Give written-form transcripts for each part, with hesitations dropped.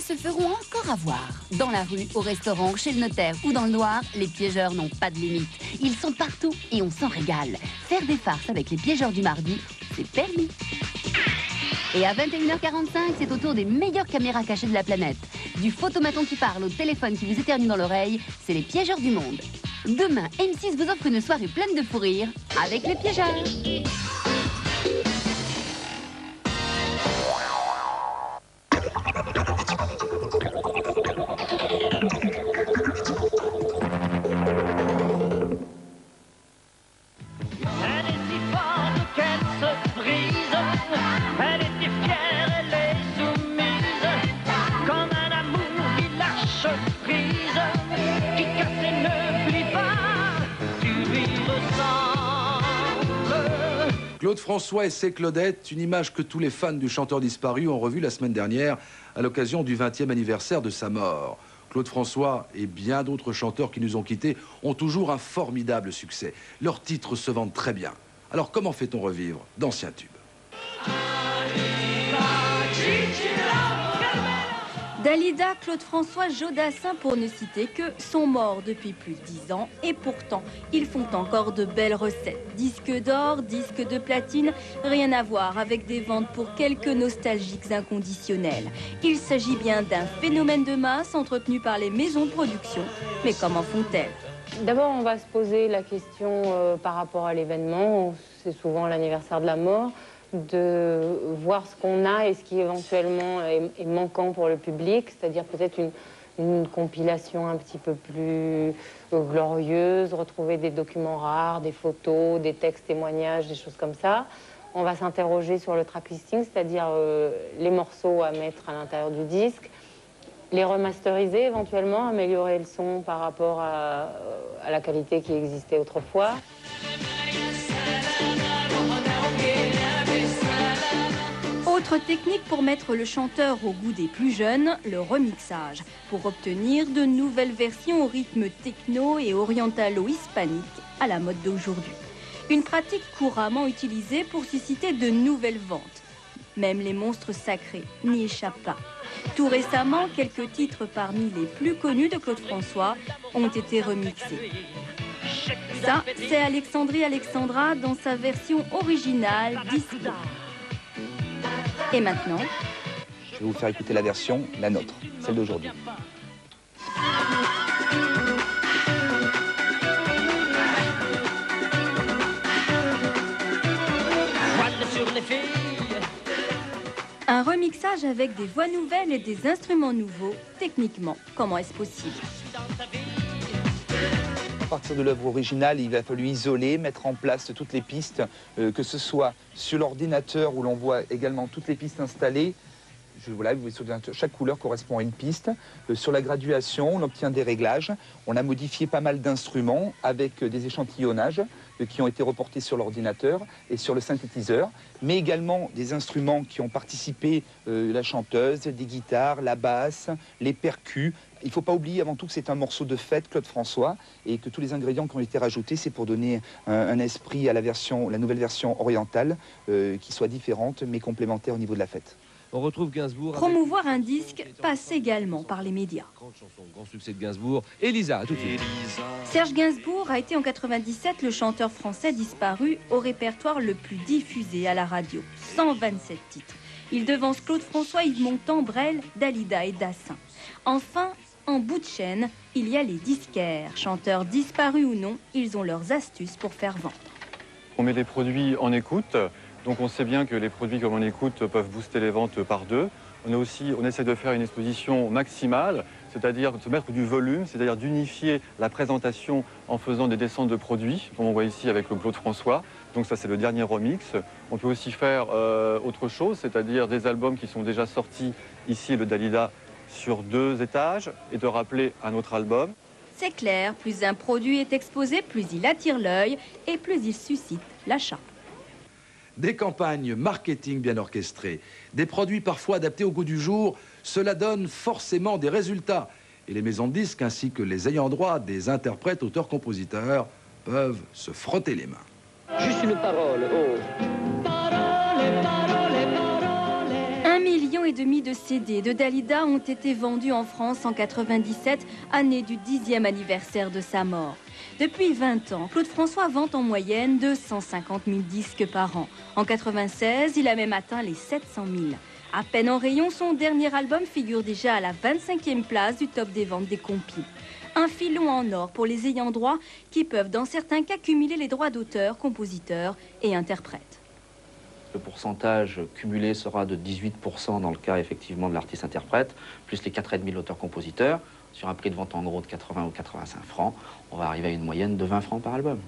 se feront encore avoir. Dans la rue, au restaurant, chez le notaire ou dans le noir, les piégeurs n'ont pas de limite. Ils sont partout et on s'en régale. Faire des farces avec les piégeurs du mardi, c'est permis. Et à 21h45, c'est au tour des meilleures caméras cachées de la planète. Du photomaton qui parle au téléphone qui vous éternue dans l'oreille, c'est les piégeurs du monde. Demain, M6 vous offre une soirée pleine de fou rire avec les piégeurs. Claude François et ses Claudettes, une image que tous les fans du chanteur disparu ont revue la semaine dernière à l'occasion du 20e anniversaire de sa mort. Claude François et bien d'autres chanteurs qui nous ont quittés ont toujours un formidable succès. Leurs titres se vendent très bien. Alors comment fait-on revivre d'anciens tubes ? Dalida, Claude François, Jodassin, pour ne citer que, sont morts depuis plus de 10 ans et pourtant, ils font encore de belles recettes. Disques d'or, disques de platine, rien à voir avec des ventes pour quelques nostalgiques inconditionnels. Il s'agit bien d'un phénomène de masse entretenu par les maisons de production. Mais comment font-elles ? D'abord, on va se poser la question par rapport à l'événement, c'est souvent l'anniversaire de la mort, de voir ce qu'on a et ce qui éventuellement est manquant pour le public, c'est-à-dire peut-être une compilation un petit peu plus glorieuse, retrouver des documents rares, des photos, des textes, témoignages, des choses comme ça. On va s'interroger sur le track listing, c'est-à-dire les morceaux à mettre à l'intérieur du disque, les remasteriser éventuellement, améliorer le son par rapport à la qualité qui existait autrefois. Autre technique pour mettre le chanteur au goût des plus jeunes, le remixage, pour obtenir de nouvelles versions au rythme techno et orientalo-hispanique à la mode d'aujourd'hui. Une pratique couramment utilisée pour susciter de nouvelles ventes. Même les monstres sacrés n'y échappent pas. Tout récemment, quelques titres parmi les plus connus de Claude François ont été remixés. Ça, c'est Alexandrie Alexandra dans sa version originale disco. Et maintenant, je vais vous faire écouter la version, la nôtre, celle d'aujourd'hui. Un remixage avec des voix nouvelles et des instruments nouveaux, techniquement, comment est-ce possible ? À partir de l'œuvre originale, il a fallu isoler, mettre en place toutes les pistes, que ce soit sur l'ordinateur où l'on voit également toutes les pistes installées. Voilà, vous voyez sur l'ordinateur, chaque couleur correspond à une piste. Sur la graduation, on obtient des réglages. On a modifié pas mal d'instruments avec des échantillonnages qui ont été reportés sur l'ordinateur et sur le synthétiseur, mais également des instruments qui ont participé, la chanteuse, des guitares, la basse, les percus. Il ne faut pas oublier avant tout que c'est un morceau de fête, Claude François, et que tous les ingrédients qui ont été rajoutés, c'est pour donner un esprit à la nouvelle version orientale, qui soit différente mais complémentaire au niveau de la fête. On retrouve Gainsbourg. Promouvoir un disque passe également par les médias. Grande chanson, grand succès de Gainsbourg. Elisa, à tout de suite. Serge Gainsbourg a été en 97 le chanteur français disparu au répertoire le plus diffusé à la radio. 127 titres. Il devance Claude François, Yves Montand, Brel, Dalida et Dassin. Enfin, en bout de chaîne, il y a les disquaires. Chanteurs disparus ou non, ils ont leurs astuces pour faire vendre. On met les produits en écoute. Donc on sait bien que les produits comme on écoute peuvent booster les ventes par deux. On essaie de faire une exposition maximale, c'est-à-dire de mettre du volume, c'est-à-dire d'unifier la présentation en faisant des descentes de produits, comme on voit ici avec le Claude François. Donc ça c'est le dernier remix. On peut aussi faire autre chose, c'est-à-dire des albums qui sont déjà sortis, ici le Dalida, sur 2 étages, et de rappeler un autre album. C'est clair, plus un produit est exposé, plus il attire l'œil et plus il suscite l'achat. Des campagnes marketing bien orchestrées, des produits parfois adaptés au goût du jour, cela donne forcément des résultats. Et les maisons de disques ainsi que les ayants droit des interprètes, auteurs, compositeurs peuvent se frotter les mains. Juste une parole, oh. Parole, parole, parole. 1 millions de CD de Dalida ont été vendus en France en 97, année du 10e anniversaire de sa mort. Depuis 20 ans, Claude François vend en moyenne 250 000 disques par an. En 96, il a même atteint les 700 000. À peine en rayon, son dernier album figure déjà à la 25e place du top des ventes des compis. Un filon en or pour les ayants droit qui peuvent dans certains cas cumuler les droits d'auteur, compositeurs et interprètes. Le pourcentage cumulé sera de 18% dans le cas effectivement de l'artiste-interprète, plus les 4,5 de l'auteur-compositeur. Sur un prix de vente en gros de 80 ou 85 francs, on va arriver à une moyenne de 20 francs par album.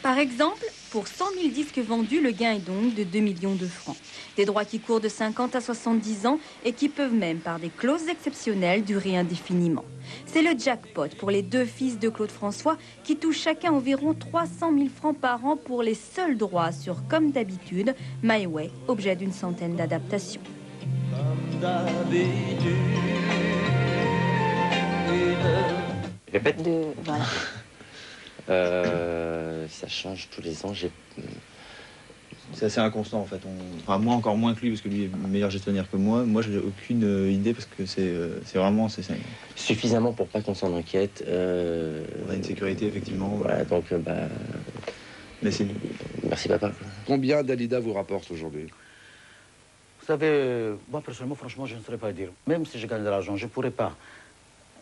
Par exemple, pour 100 000 disques vendus, le gain est donc de 2 millions de francs. Des droits qui courent de 50 à 70 ans et qui peuvent même, par des clauses exceptionnelles, durer indéfiniment. C'est le jackpot pour les deux fils de Claude François qui touchent chacun environ 300 000 francs par an pour les seuls droits sur Comme d'habitude, My Way, objet d'une centaine d'adaptations. Répète. Voilà. Ça change tous les ans. C'est assez inconstant en fait. Enfin, moi encore moins que lui parce que lui est meilleur gestionnaire que moi. Moi j'ai aucune idée parce que c'est vraiment suffisamment pour pas qu'on s'en inquiète. On a une sécurité effectivement. Voilà donc Mais c'est... Merci papa. Combien Dalida vous rapporte aujourd'hui? Vous savez, moi personnellement, franchement, je ne saurais pas dire. Même si je gagne de l'argent, je ne pourrais pas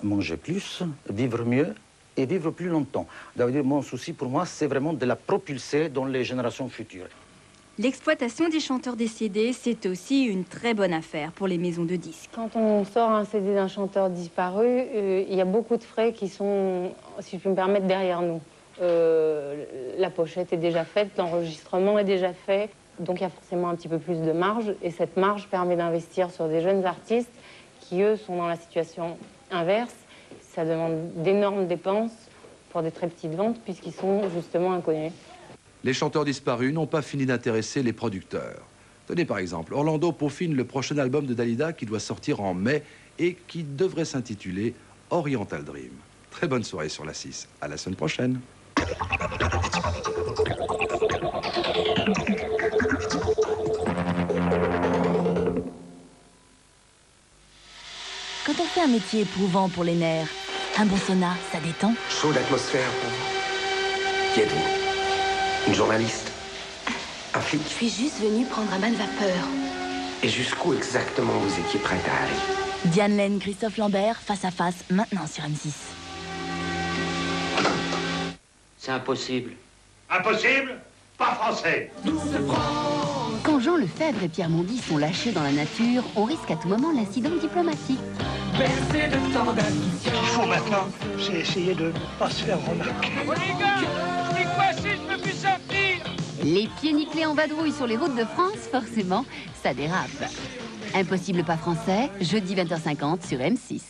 manger plus, vivre mieux et vivre plus longtemps. D'ailleurs, mon souci pour moi, c'est vraiment de la propulser dans les générations futures. L'exploitation des chanteurs décédés, c'est aussi une très bonne affaire pour les maisons de disques. Quand on sort un CD d'un chanteur disparu, il y a beaucoup de frais qui sont, si je peux me permettre, derrière nous. La pochette est déjà faite, l'enregistrement est déjà fait, donc il y a forcément un petit peu plus de marge. Et cette marge permet d'investir sur des jeunes artistes qui, eux, sont dans la situation inverse. Ça demande d'énormes dépenses pour des très petites ventes puisqu'ils sont justement inconnus. Les chanteurs disparus n'ont pas fini d'intéresser les producteurs. Tenez par exemple, Orlando peaufine le prochain album de Dalida qui doit sortir en mai et qui devrait s'intituler Oriental Dream. Très bonne soirée sur la 6. À la semaine prochaine. Quand on fait un métier éprouvant pour les nerfs, un bon sauna, ça détend. Chaud d'atmosphère pour vous. Qui êtes-vous? Une journaliste? Un flic? Je suis juste venue prendre un bain de vapeur. Et jusqu'où exactement vous étiez prête à aller? Diane Laine, Christophe Lambert, face à face, maintenant sur M6. C'est impossible. Impossible? Pas français. Quand Jean Lefebvre et Pierre Mondy sont lâchés dans la nature, on risque à tout moment l'incident diplomatique. Ce qu'il faut maintenant, c'est essayer de ne pas se faire remarquer. Oh les gars, je suis coincé, je peux plus sortir. Les pieds nickelés en vadrouille sur les routes de France, forcément, ça dérape. Impossible pas français, jeudi 20h50 sur M6.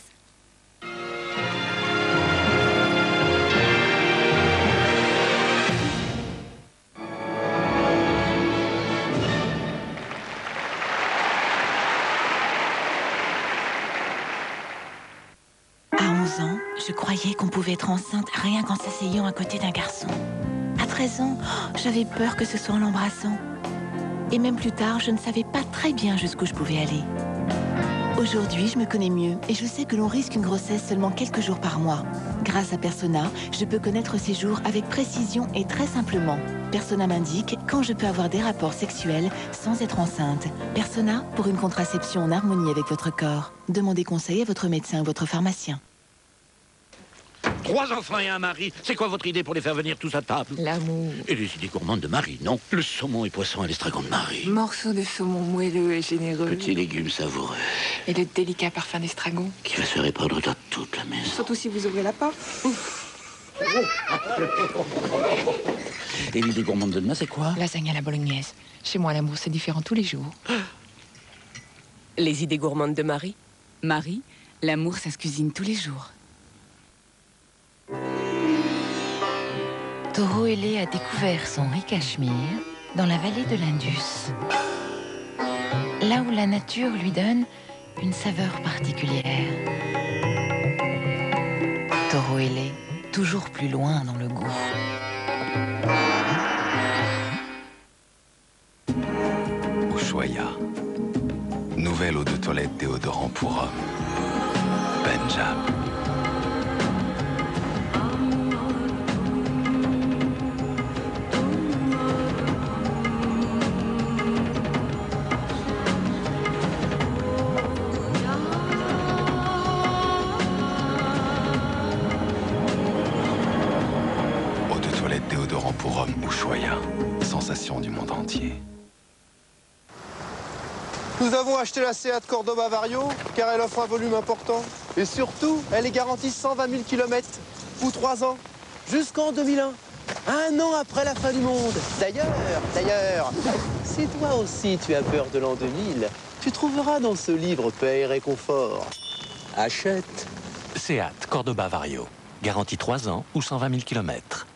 À 11 ans, je croyais qu'on pouvait être enceinte rien qu'en s'asseyant à côté d'un garçon. À 13 ans, j'avais peur que ce soit en l'embrassant. Et même plus tard, je ne savais pas très bien jusqu'où je pouvais aller. Aujourd'hui, je me connais mieux et je sais que l'on risque une grossesse seulement quelques jours par mois. Grâce à Persona, je peux connaître ces jours avec précision et très simplement. Persona m'indique quand je peux avoir des rapports sexuels sans être enceinte. Persona pour une contraception en harmonie avec votre corps. Demandez conseil à votre médecin ou votre pharmacien. 3 enfants et un mari, c'est quoi votre idée pour les faire venir tous à table? L'amour. Et les idées gourmandes de Marie, non? Le saumon et poisson à l'estragon de Marie. Morceau de saumon moelleux et généreux. Petits légumes savoureux. Et le délicat parfum d'estragon. Qui va se répandre dans toute la maison. Surtout si vous ouvrez la porte. Et l'idée gourmande de demain, c'est quoi? Lasagne à la bolognaise. Chez moi, l'amour, c'est différent tous les jours. Les idées gourmandes de Marie. Marie, l'amour, ça se cuisine tous les jours. Toro Ailé a découvert son riz cachemire dans la vallée de l'Indus. Là où la nature lui donne une saveur particulière. Toro Ailé, toujours plus loin dans le goût. Ushuaïa, nouvelle nouvelle eau de toilette déodorant pour homme. Benjam. Eau de toilette déodorant pour homme Ushuaïa. Sensation du monde entier. Nous avons acheté la Seat Cordoba Vario car elle offre un volume important. Et surtout, elle est garantie 120 000 km ou 3 ans, jusqu'en 2001. Un an après la fin du monde. D'ailleurs, si toi aussi tu as peur de l'an 2000, tu trouveras dans ce livre Paix et Réconfort. Achète. Seat Cordoba Vario. Garantie 3 ans ou 120 000 km.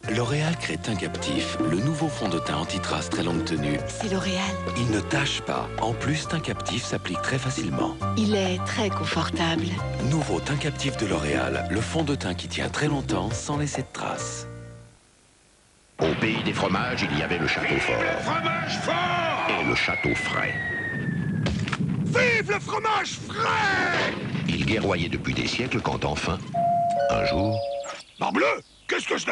L'Oréal crée Teint Captif, le nouveau fond de teint anti-trace très longue tenue. C'est L'Oréal. Il ne tache pas. En plus, Teint Captif s'applique très facilement. Il est très confortable. Nouveau Teint Captif de L'Oréal, le fond de teint qui tient très longtemps sans laisser de traces. Au pays des fromages, il y avait le château fort. Le fromage fort! Et le château frais. Vive le fromage frais! Il guerroyait depuis des siècles quand enfin, un jour... Morbleu! Qu'est-ce que c'est?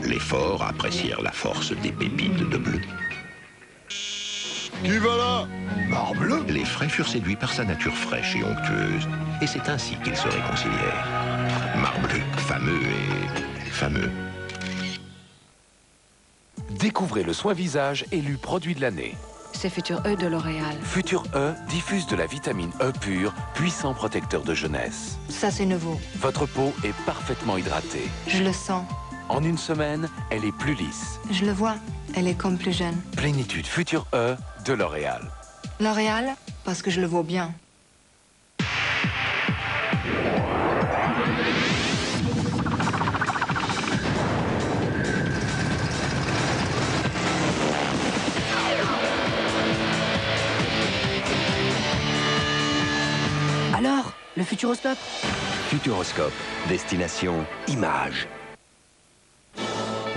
Les forts apprécièrent la force des pépites de bleu. Qui va là? Morbleu! Les frais furent séduits par sa nature fraîche et onctueuse. Et c'est ainsi qu'ils se réconcilièrent. Marbleu, fameux et... fameux. Découvrez le soin visage élu produit de l'année. C'est Futur E de L'Oréal. Futur E diffuse de la vitamine E pure, puissant protecteur de jeunesse. Ça, c'est nouveau. Votre peau est parfaitement hydratée. Je le sens. En une semaine, elle est plus lisse. Je le vois. Elle est comme plus jeune. Plénitude Futur E de L'Oréal. L'Oréal, parce que je le vaux bien. Alors, le Futuroscope? Futuroscope, destination Image.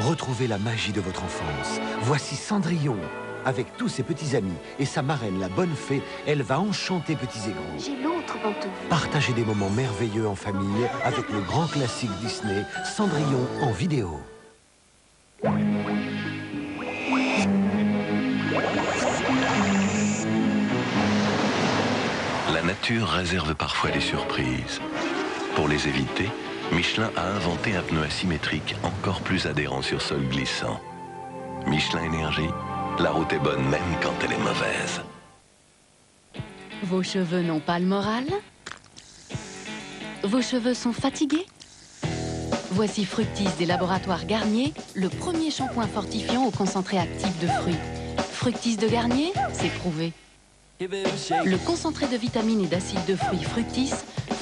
Retrouvez la magie de votre enfance. Voici Cendrillon. Avec tous ses petits amis et sa marraine, la bonne fée, elle va enchanter petits et grands. J'ai l'autre pantoufle. Partagez des moments merveilleux en famille avec le grand classique Disney, Cendrillon en vidéo. La nature réserve parfois des surprises. Pour les éviter, Michelin a inventé un pneu asymétrique encore plus adhérent sur sol glissant. Michelin Énergie, la route est bonne même quand elle est mauvaise. Vos cheveux n'ont pas le moral? Vos cheveux sont fatigués? Voici Fructis des laboratoires Garnier, le premier shampoing fortifiant au concentré actif de fruits. Fructis de Garnier, c'est prouvé. Le concentré de vitamines et d'acides de fruits Fructis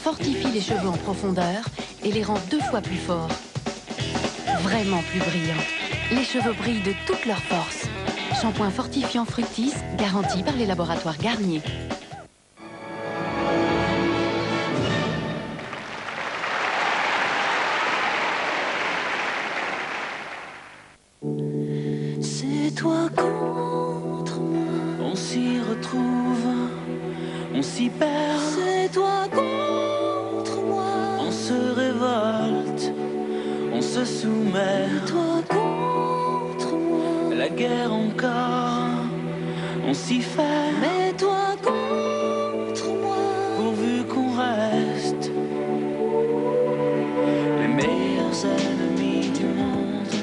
fortifie les cheveux en profondeur et les rend 2 fois plus forts. Vraiment plus brillants. Les cheveux brillent de toute leur force. Shampoing fortifiant Fructis, garanti par les laboratoires Garnier. C'est toi contre moi. On s'y retrouve, on s'y perd. C'est toi contre moi. On se révolte, on se soumet. C'est toi contre moi. La guerre encore, on s'y fait. Mais toi contre moi. Pourvu qu'on reste les meilleurs ennemis du monde.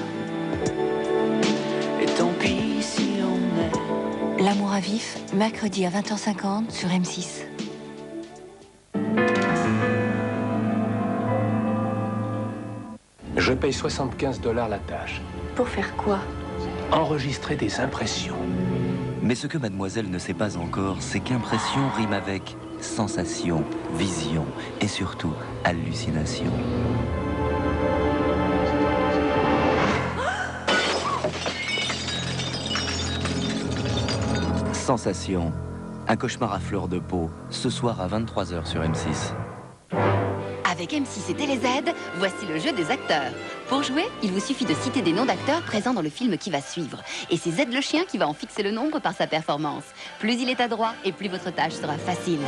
Et tant pis si on est. L'amour à vif, mercredi à 20h50 sur M6. Je paye $75 la tâche. Pour faire quoi? Enregistrer des impressions. Mais ce que mademoiselle ne sait pas encore, c'est qu'impression rime avec sensation, vision et surtout hallucination. Sensation, un cauchemar à fleur de peau, ce soir à 23h sur M6. Avec M6 et TéléZ, voici le jeu des acteurs. Pour jouer, il vous suffit de citer des noms d'acteurs présents dans le film qui va suivre. Et c'est Z le chien qui va en fixer le nombre par sa performance. Plus il est adroit et plus votre tâche sera facile.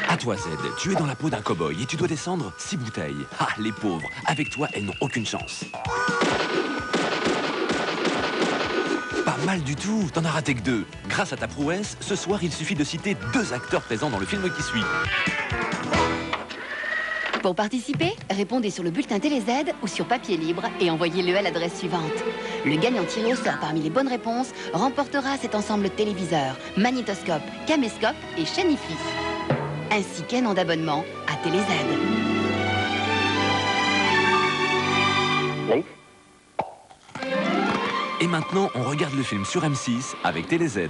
À toi, Z, tu es dans la peau d'un cow-boy et tu dois descendre 6 bouteilles. Ah, les pauvres, avec toi, elles n'ont aucune chance. Pas mal du tout, t'en as raté que 2. Grâce à ta prouesse, ce soir, il suffit de citer 2 acteurs présents dans le film qui suit. Pour participer, répondez sur le bulletin TéléZ ou sur papier libre et envoyez-le à l'adresse suivante. Le gagnant tiré au sort parmi les bonnes réponses remportera cet ensemble téléviseur, magnétoscope, caméscope et chaîne IFI, ainsi qu'un an d'abonnement à TéléZ. Et maintenant, on regarde le film sur M6 avec TéléZ.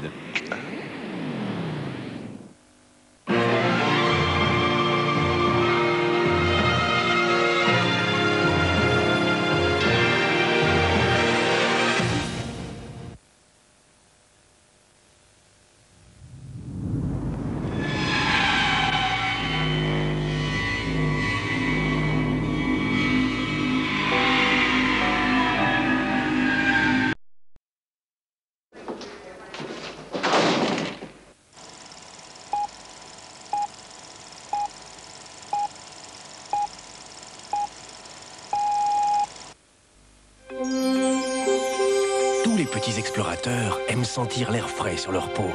Tous les petits explorateurs aiment sentir l'air frais sur leur peau.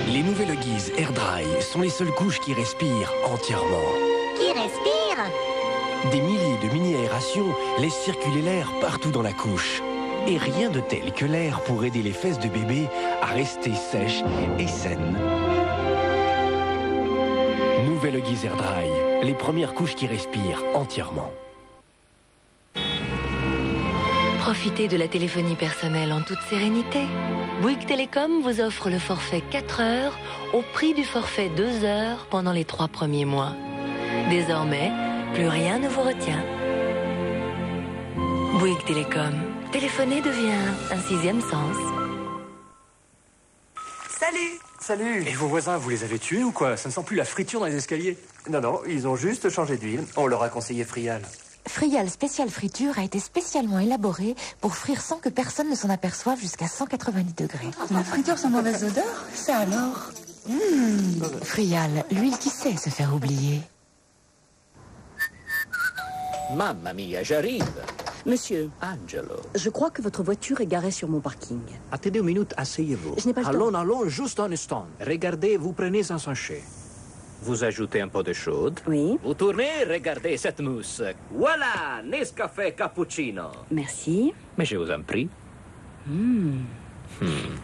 Les nouvelles Guise Air Dry sont les seules couches qui respirent entièrement. Qui respire? Des milliers de mini-aérations laissent circuler l'air partout dans la couche. Et rien de tel que l'air pour aider les fesses de bébé à rester sèches et saines. Nouvelle Guise Air Dry, les premières couches qui respirent entièrement. Profitez de la téléphonie personnelle en toute sérénité. Bouygues Télécom vous offre le forfait 4 heures au prix du forfait 2 heures pendant les 3 premiers mois. Désormais, plus rien ne vous retient. Bouygues Télécom. Téléphoner devient un 6e sens. Salut! Salut! Et vos voisins, vous les avez tués ou quoi? Ça ne sent plus la friture dans les escaliers? Non, non, ils ont juste changé d'huile. On leur a conseillé Frial. Frial Spécial Friture a été spécialement élaboré pour frire sans que personne ne s'en aperçoive jusqu'à 190 degrés. La friture sans mauvaise odeur, ça alors? Frial, l'huile qui sait se faire oublier. Mamma mia, j'arrive. Monsieur, Angelo. je crois que votre voiture est garée sur mon parking. Attendez une minute, asseyez-vous. Je n'ai pas le temps. Allons, juste un instant. Regardez, vous prenez un sachet. Vous ajoutez un peu de chaude. Oui. Vous tournez, regardez cette mousse. Voilà, Nescafé Cappuccino. Merci. Mais je vous en prie.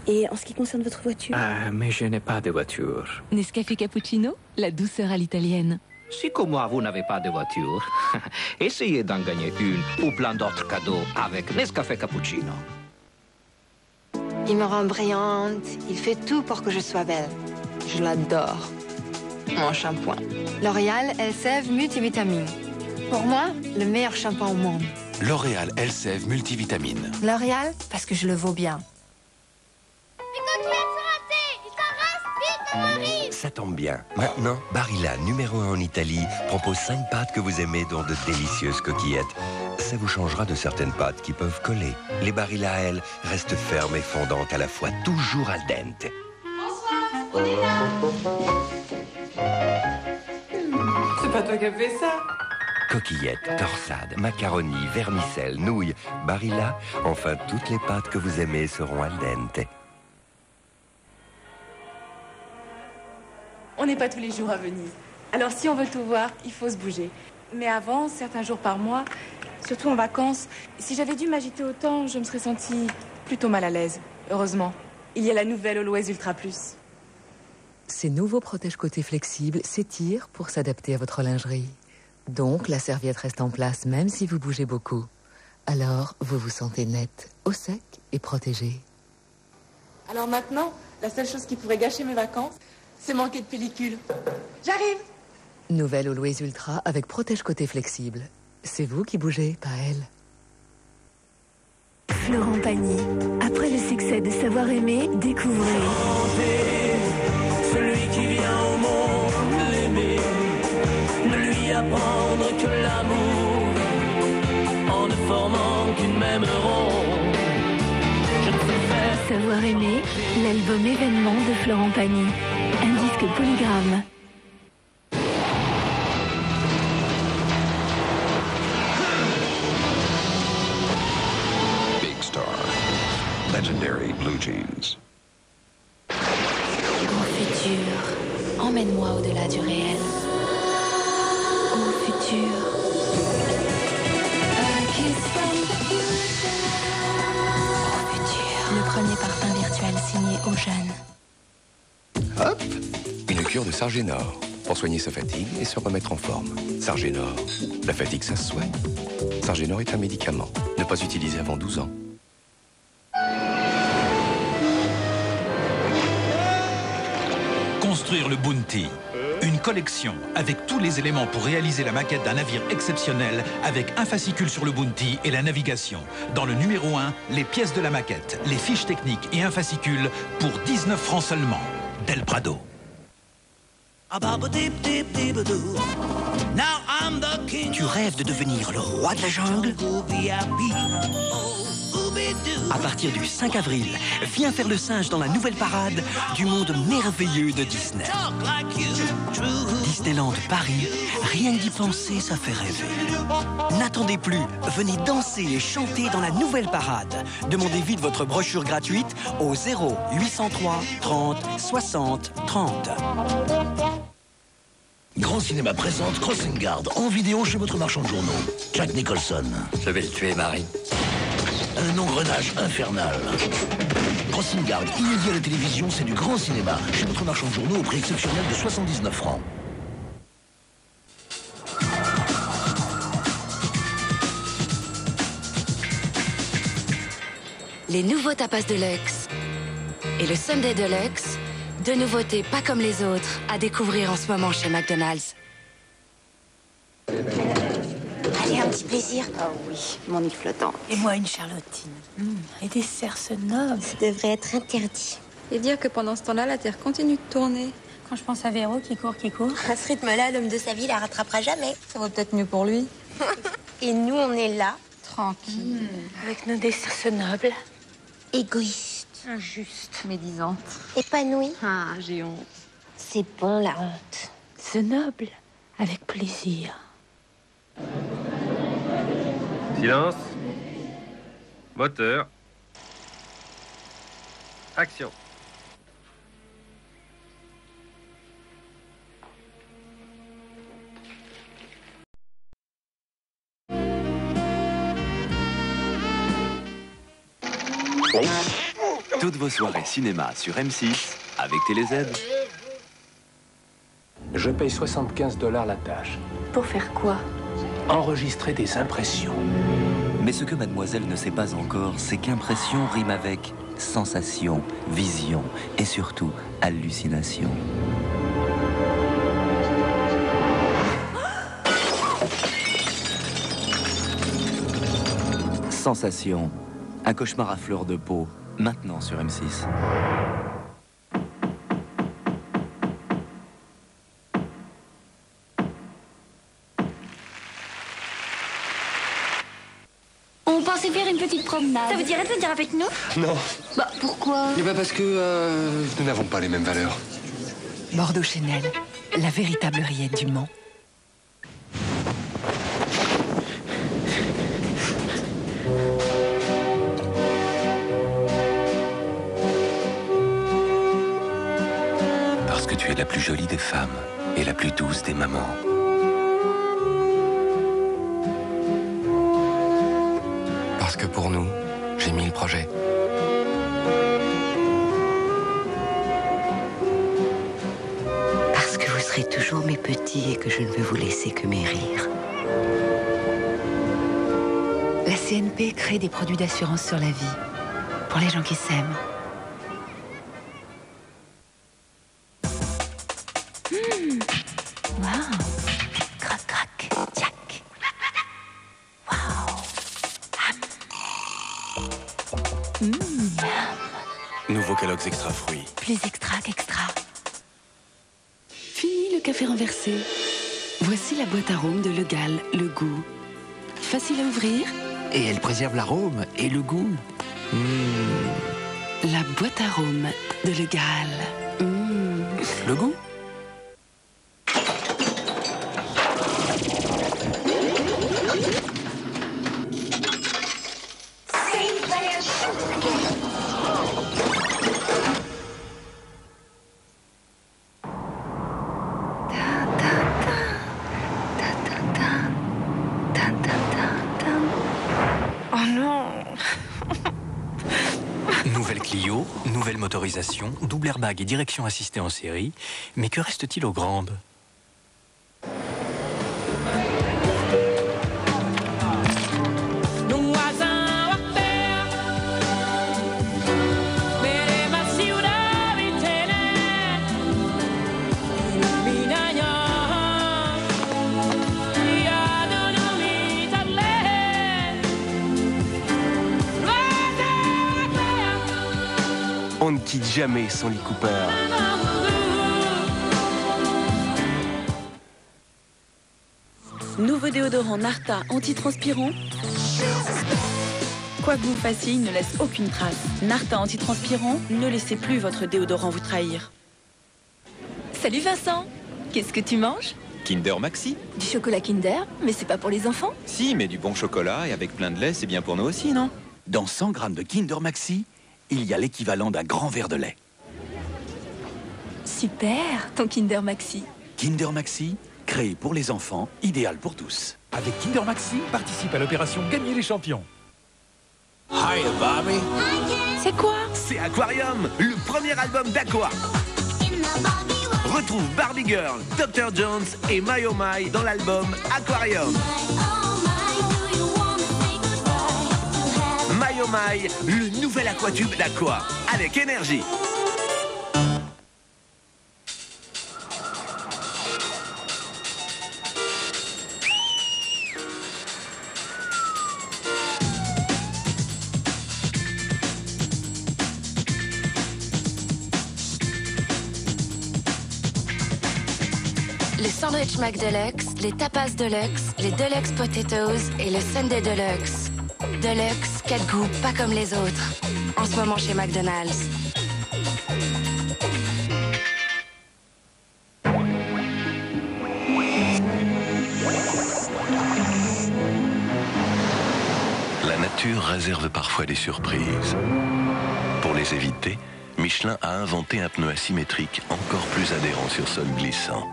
Et en ce qui concerne votre voiture? Ah, mais je n'ai pas de voiture. Nescafé Cappuccino, la douceur à l'italienne. Si comme moi, vous n'avez pas de voiture, essayez d'en gagner une ou plein d'autres cadeaux avec Nescafé Cappuccino. Il me rend brillante. Il fait tout pour que je sois belle. Je l'adore. Mon shampoing. L'Oréal Elseve Multivitamine. Pour moi, le meilleur shampoing au monde. L'Oréal Elseve Multivitamine. L'Oréal, parce que je le vaux bien. Ça tombe bien. Maintenant, Barilla, numéro 1 en Italie, propose 5 pâtes que vous aimez, dont de délicieuses coquillettes. Ça vous changera de certaines pâtes qui peuvent coller. Les Barilla, elles, restent fermes et fondantes à la fois, toujours al dente. Bonsoir, on est là. C'est pas toi qui as fait ça. Coquillettes, torsades, macaronis, vermicelles, nouilles, Barilla, enfin toutes les pâtes que vous aimez seront al dente. On n'est pas tous les jours à Venise. Alors si on veut tout voir, il faut se bouger. Mais avant, certains jours par mois, surtout en vacances, si j'avais dû m'agiter autant, je me serais sentie plutôt mal à l'aise. Heureusement, il y a la nouvelle Always Ultra Plus. Ces nouveaux protège-côtés flexibles s'étirent pour s'adapter à votre lingerie. Donc, la serviette reste en place même si vous bougez beaucoup. Alors, vous vous sentez net, au sec et protégé. Alors maintenant, la seule chose qui pourrait gâcher mes vacances, c'est manquer de pellicule. J'arrive! Nouvelle Always Ultra avec protège-côté flexible. C'est vous qui bougez, pas elle. Florent Pagny. Après le succès de Savoir aimer, découvrez Celui qui vient au monde l'aimer. savoir aimer, l'album événement de Florent Pagny. Un disque polygramme. Big Star. Legendary Blue Jeans. Au futur, emmène-moi au-delà du réel. Au futur. Le premier parfum virtuel signé Eugène. Hop, une cure de Sargénor pour soigner sa fatigue et se remettre en forme. Sargénor, la fatigue ça se soigne. Sargénor est un médicament, ne pas utiliser avant 12 ans. Construire le Bounty. Une collection avec tous les éléments pour réaliser la maquette d'un navire exceptionnel avec un fascicule sur le Bounty et la navigation. Dans le numéro 1, les pièces de la maquette, les fiches techniques et un fascicule pour 19 francs seulement. Del Prado. Tu rêves de devenir le roi de la jungle? À partir du 5 avril, viens faire le singe dans la nouvelle parade du monde merveilleux de Disney. Disneyland Paris, rien que d'y penser, ça fait rêver. N'attendez plus, venez danser et chanter dans la nouvelle parade. Demandez vite votre brochure gratuite au 0803 30 60 30. Grand Cinéma présente Crossing Guard en vidéo chez votre marchand de journaux. Jack Nicholson. Je vais le tuer, Marie. Un engrenage infernal. Crossing Guard, inédit à la télévision, c'est du grand cinéma. Chez votre marchand de journaux au prix exceptionnel de 79 francs. Les nouveaux tapas Deluxe et le Sunday Deluxe, deux nouveautés pas comme les autres à découvrir en ce moment chez McDonald's. Allez, un petit plaisir. Oh oui, mon île flottante. Et moi, une charlottine. Et des cerfs nobles. Ça devrait être interdit. Et dire que pendant ce temps-là, la Terre continue de tourner. Quand je pense à Véro qui court. À ce rythme-là, l'homme de sa vie la rattrapera jamais. Ça vaut peut-être mieux pour lui. Et nous, on est là. Tranquille. Avec nos desserts nobles. Égoïste. Injuste. Médisante. Épanoui. Ah, j'ai honte. C'est bon, la honte. Ce noble, avec plaisir. Silence. Moteur. Action. Toutes vos soirées cinéma sur M6 avec TéléZ. Je paye 75 $ la tâche. Pour faire quoi? Enregistrer des impressions. Mais ce que mademoiselle ne sait pas encore, c'est qu'impression rime avec sensation, vision et surtout hallucination. Sensation, un cauchemar à fleur de peau, maintenant sur M6. On pensait faire une petite promenade. Ça vous dirait de venir avec nous? Non. Bah, pourquoi? Eh ben parce que nous n'avons pas les mêmes valeurs. Bordeaux Chanel, la véritable rillette du Mans. Parce que tu es la plus jolie des femmes et la plus douce des mamans. Parce que pour nous, j'ai 1000 projets. Parce que vous serez toujours mes petits et que je ne veux vous laisser que mes rires. La CNP crée des produits d'assurance sur la vie pour les gens qui s'aiment. Waouh. Crac, crac, tchac. Waouh. Nouveau Kellogg's Extra Fruits. Plus extra qu'extra. Fini le café renversé. Voici la boîte arôme de Legal, le goût. Facile à ouvrir. Et elle préserve l'arôme et le goût. La boîte à arômes de Le Gall. Le goût? Oh non! Nouvelle Clio, nouvelle motorisation, double airbag et direction assistée en série. Mais que reste-t-il aux grandes? On ne quitte jamais son Lee Cooper. Nouveau déodorant Narta antitranspirant. Quoi que vous fassiez, il ne laisse aucune trace. Narta antitranspirant, ne laissez plus votre déodorant vous trahir. Salut Vincent, qu'est-ce que tu manges? Kinder Maxi. Du chocolat Kinder, mais c'est pas pour les enfants? Si, mais du bon chocolat et avec plein de lait, c'est bien pour nous aussi, non? Dans 100 grammes de Kinder Maxi, il y a l'équivalent d'un grand verre de lait. Super, ton Kinder Maxi. Kinder Maxi, créé pour les enfants, idéal pour tous. Avec Kinder Maxi, participe à l'opération Gagner les champions. Hi, Barbie. C'est quoi? C'est Aquarium, le premier album d'Aqua. Retrouve Barbie Girl, Dr. Jones et My Oh My dans l'album Aquarium. My Oh My, le nouvel aquatube d'Aqua, avec énergie. Les sandwichs McDeluxe, les tapas Deluxe, les Deluxe Potatoes et le Sundae Deluxe. Deluxe, 4 goûts, pas comme les autres. En ce moment chez McDonald's. La nature réserve parfois des surprises. Pour les éviter, Michelin a inventé un pneu asymétrique encore plus adhérent sur sol glissant.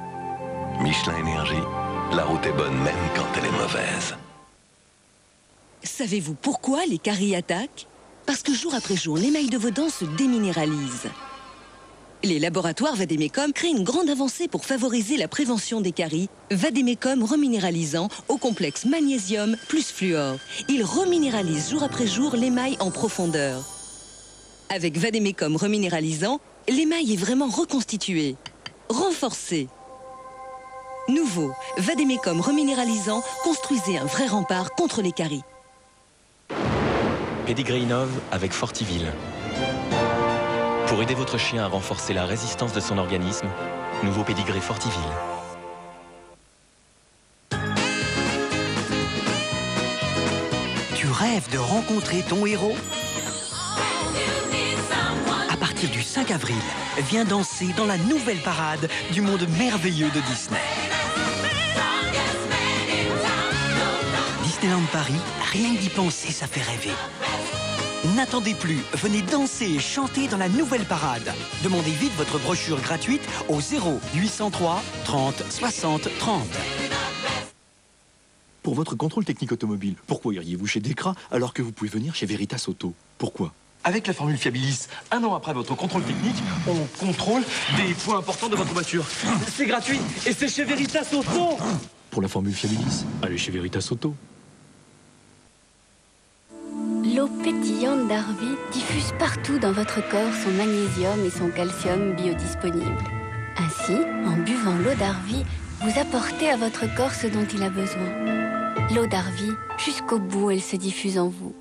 Michelin Énergie, la route est bonne même quand elle est mauvaise. Savez-vous pourquoi les caries attaquent? Parce que jour après jour, l'émail de vos dents se déminéralise. Les laboratoires Vademecum créent une grande avancée pour favoriser la prévention des caries. Vademecum reminéralisant au complexe magnésium plus fluor. Il reminéralise jour après jour l'émail en profondeur. Avec Vademecum reminéralisant, l'émail est vraiment reconstitué, renforcé. Nouveau, Vademecum reminéralisant, construisez un vrai rempart contre les caries. Pédigré innove avec Fortiville. Pour aider votre chien à renforcer la résistance de son organisme, nouveau pédigré Fortiville. Tu rêves de rencontrer ton héros? À partir du 5 avril, viens danser dans la nouvelle parade du monde merveilleux de Disney. Disneyland Paris, rien que d'y penser, ça fait rêver. N'attendez plus, venez danser et chanter dans la nouvelle parade. Demandez vite votre brochure gratuite au 0803 30 60 30. Pour votre contrôle technique automobile, pourquoi iriez-vous chez Dekra alors que vous pouvez venir chez Veritas Auto? Pourquoi? Avec la formule Fiabilis, un an après votre contrôle technique, on contrôle des points importants de votre voiture. C'est gratuit et c'est chez Veritas Auto. Pour la formule Fiabilis, allez chez Veritas Auto. L'eau pétillante d'Arvi diffuse partout dans votre corps son magnésium et son calcium biodisponibles. Ainsi, en buvant l'eau d'Arvi, vous apportez à votre corps ce dont il a besoin. L'eau d'Arvi, jusqu'au bout, elle se diffuse en vous.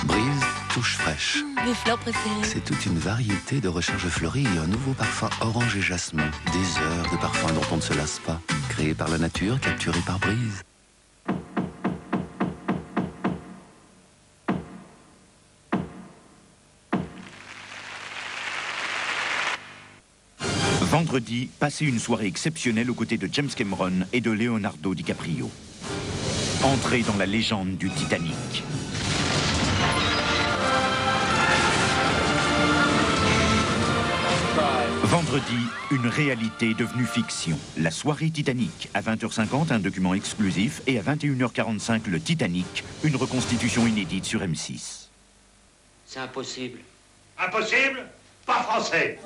Brise touche fraîche. Mes fleurs préférées. C'est toute une variété de recharge fleurie et un nouveau parfum orange et jasmin. Des heures de parfum dont on ne se lasse pas. Créé par la nature, capturé par Brise. Vendredi, passez une soirée exceptionnelle aux côtés de James Cameron et de Leonardo DiCaprio. Entrez dans la légende du Titanic. Vendredi, une réalité devenue fiction. La soirée Titanic. À 20h50, un document exclusif. Et à 21h45, le Titanic. Une reconstitution inédite sur M6. C'est impossible. Impossible? Pas français.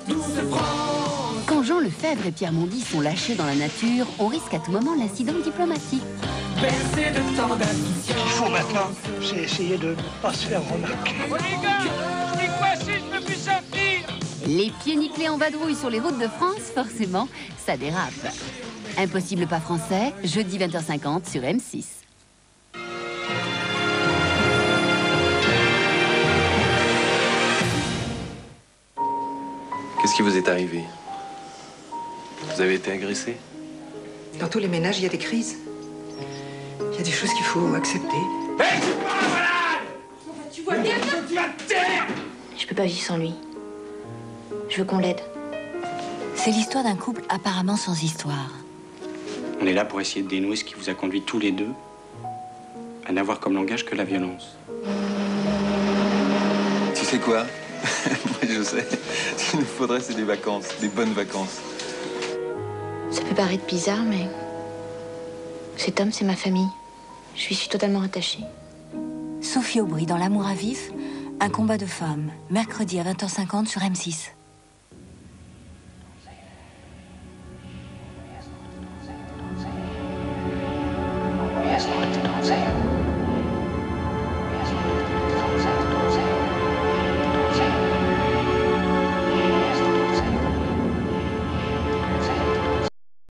Quand Jean Lefebvre et Pierre Mondy sont lâchés dans la nature, on risque à tout moment l'incident diplomatique. Il faut maintenant, c'est essayer de ne pas se faire remarquer. Oh les gars, je suis coincé, je peux plus sortir. Les pieds nickelés en vadrouille sur les routes de France, forcément, ça dérape. Impossible pas français, jeudi 20h50 sur M6. Qu'est-ce qui vous est arrivé? Vous avez été agressé? Dans tous les ménages, il y a des crises. Il y a des choses qu'il faut accepter. Hé, tu parles malade! Tu vois bien? Tu vas te taire! Je peux pas vivre sans lui. Je veux qu'on l'aide. C'est l'histoire d'un couple apparemment sans histoire. On est là pour essayer de dénouer ce qui vous a conduit tous les deux à n'avoir comme langage que la violence. Tu sais quoi? Moi, je sais. Ce qu'il nous faudrait, c'est des vacances, des bonnes vacances. Ça peut paraître bizarre, mais cet homme, c'est ma famille. Je lui suis totalement attachée. Sophie Aubry dans L'amour à vif, un combat de femmes, mercredi à 20h50 sur M6.